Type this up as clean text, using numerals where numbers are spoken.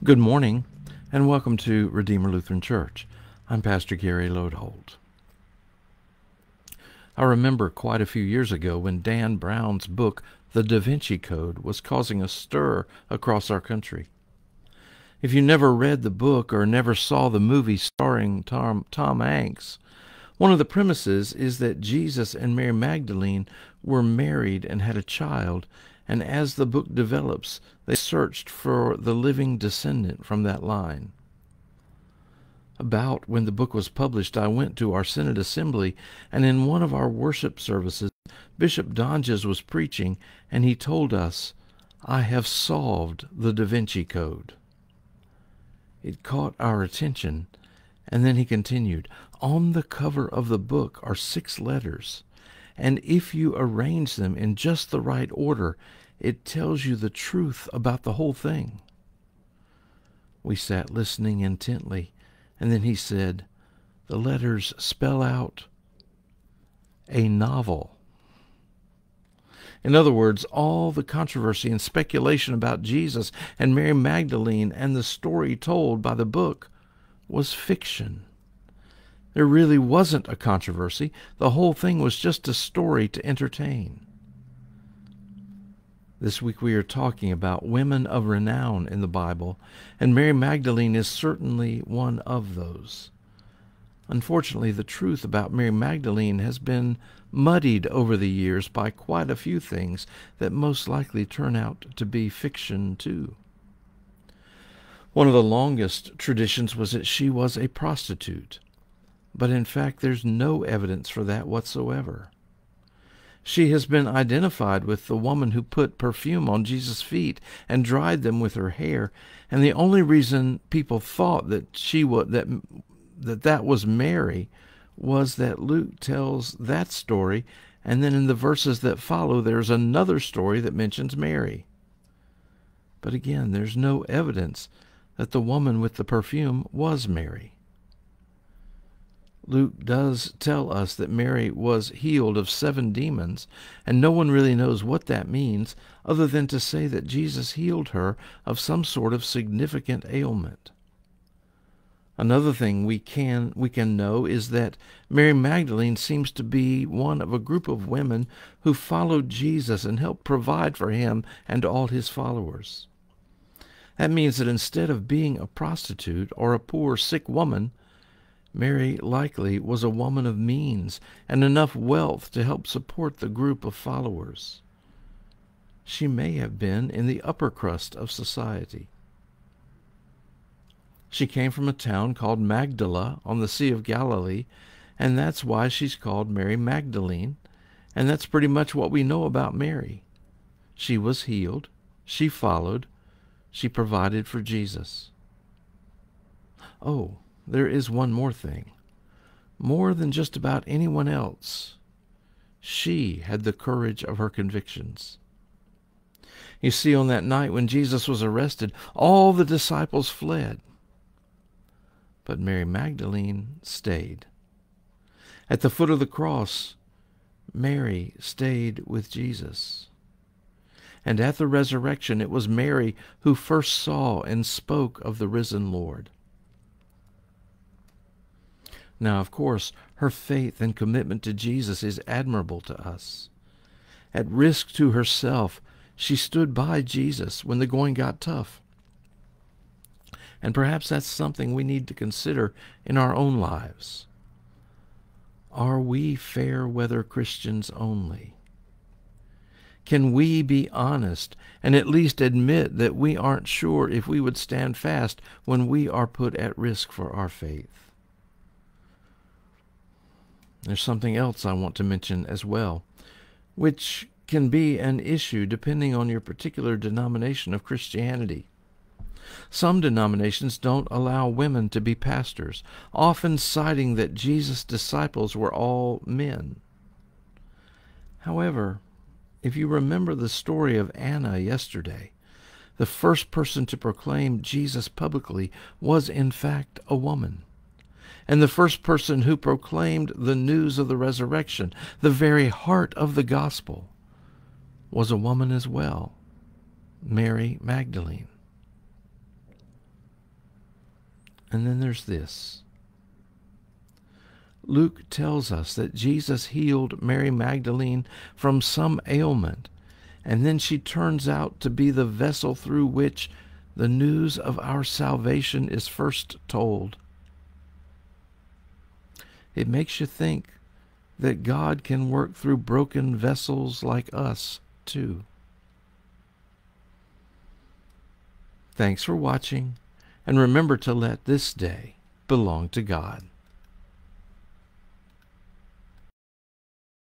Good morning, and welcome to Redeemer Lutheran Church. I'm Pastor Gary Lodeholt. I remember quite a few years ago when Dan Brown's book, The Da Vinci Code, was causing a stir across our country. If you never read the book or never saw the movie starring Tom Hanks, one of the premises is that Jesus and Mary Magdalene were married and had a child, and as the book develops, they searched for the living descendant from that line. About when the book was published, I went to our Synod Assembly, and in one of our worship services, Bishop Donges was preaching, and he told us, "I have solved the Da Vinci Code." It caught our attention, and then he continued, "On the cover of the book are 6 letters, and if you arrange them in just the right order, it tells you the truth about the whole thing." We sat listening intently, and then he said, "The letters spell out a novel." In other words, all the controversy and speculation about Jesus and Mary Magdalene and the story told by the book was fiction. There really wasn't a controversy. The whole thing was just a story to entertain. This week we are talking about women of renown in the Bible, and Mary Magdalene is certainly one of those. Unfortunately, the truth about Mary Magdalene has been muddied over the years by quite a few things that most likely turn out to be fiction too. One of the longest traditions was that she was a prostitute, but in fact there's no evidence for that whatsoever. She has been identified with the woman who put perfume on Jesus' feet and dried them with her hair, and the only reason people thought that that was Mary was that Luke tells that story, and then in the verses that follow there's another story that mentions Mary. But again, there's no evidence that the woman with the perfume was Mary. Luke does tell us that Mary was healed of 7 demons, and no one really knows what that means other than to say that Jesus healed her of some sort of significant ailment. Another thing we can know is that Mary Magdalene seems to be one of a group of women who followed Jesus and helped provide for him and all his followers. That means that instead of being a prostitute or a poor, sick woman, Mary likely was a woman of means and enough wealth to help support the group of followers. She may have been in the upper crust of society. She came from a town called Magdala on the Sea of Galilee, and that's why she's called Mary Magdalene, and that's pretty much what we know about Mary. She was healed, she followed, she provided for Jesus. Oh, there is one more thing. More than just about anyone else, she had the courage of her convictions. You see, on that night when Jesus was arrested, all the disciples fled. But Mary Magdalene stayed. At the foot of the cross, Mary stayed with Jesus. And at the resurrection, it was Mary who first saw and spoke of the risen Lord. Now, of course, her faith and commitment to Jesus is admirable to us. At risk to herself, she stood by Jesus when the going got tough. And perhaps that's something we need to consider in our own lives. Are we fair-weather Christians only? Can we be honest and at least admit that we aren't sure if we would stand fast when we are put at risk for our faith? There's something else I want to mention as well, which can be an issue depending on your particular denomination of Christianity. Some denominations don't allow women to be pastors, often citing that Jesus' disciples were all men. However, if you remember the story of Anna yesterday, the first person to proclaim Jesus publicly was in fact a woman. And the first person who proclaimed the news of the resurrection, the very heart of the gospel, was a woman as well, Mary Magdalene. And then there's this. Luke tells us that Jesus healed Mary Magdalene from some ailment, and then she turns out to be the vessel through which the news of our salvation is first told. It makes you think that God can work through broken vessels like us, too. Thanks for watching, and remember to let this day belong to God.